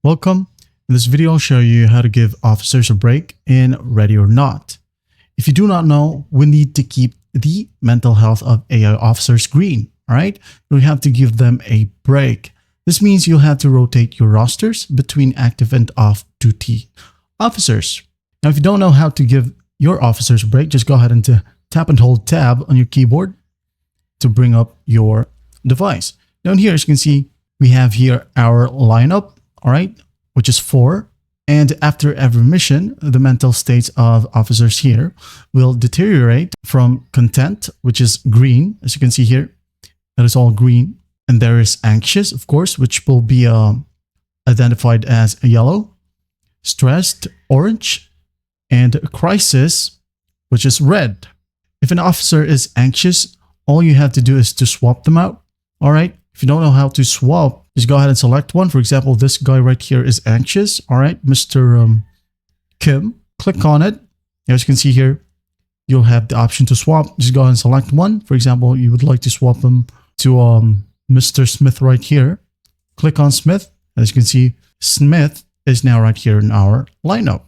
Welcome. In this video, I'll show you how to give officers a break in Ready or Not. If you do not know, we need to keep the mental health of AI officers green, all right? We have to give them a break. This means you'll have to rotate your rosters between active and off-duty officers. Now, if you don't know how to give your officers a break, just go ahead and tap and hold tab on your keyboard to bring up your device. Down here, as you can see, we have here our lineup, all right, which is 4. And after every mission, the mental states of officers here will deteriorate from content, which is green, as you can see here. That is all green. And there is anxious, of course, which will be identified as a yellow, stressed, orange, and crisis, which is red. If an officer is anxious, all you have to do is to swap them out. All right. If you don't know how to swap, just go ahead and select one. For example, this guy right here is anxious. All right, Mr. Kim. Click on it. As you can see here, you'll have the option to swap. Just go ahead and select one. For example, you would like to swap them to Mr. Smith right here. Click on Smith. As you can see, Smith is now right here in our lineup.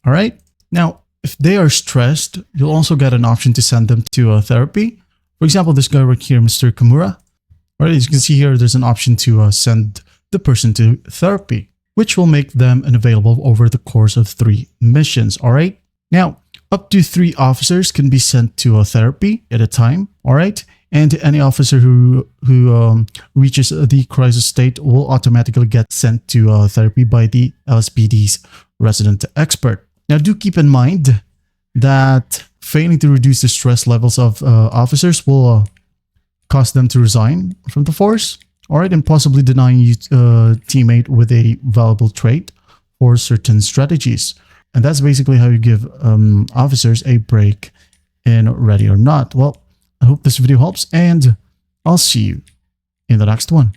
All right. Now, if they are stressed, you'll also get an option to send them to therapy. For example, this guy right here, Mr. Kimura. All right, as you can see here, there's an option to send the person to therapy, which will make them unavailable over the course of 3 missions. All right. Now, up to 3 officers can be sent to therapy at a time. All right. And any officer who reaches the crisis state will automatically get sent to therapy by the LSPD's resident expert. Now, do keep in mind that failing to reduce the stress levels of officers will cause them to resign from the force, all right, and possibly denying you a teammate with a valuable trait or certain strategies. And that's basically how you give officers a break in Ready or Not. Well, I hope this video helps, and I'll see you in the next one.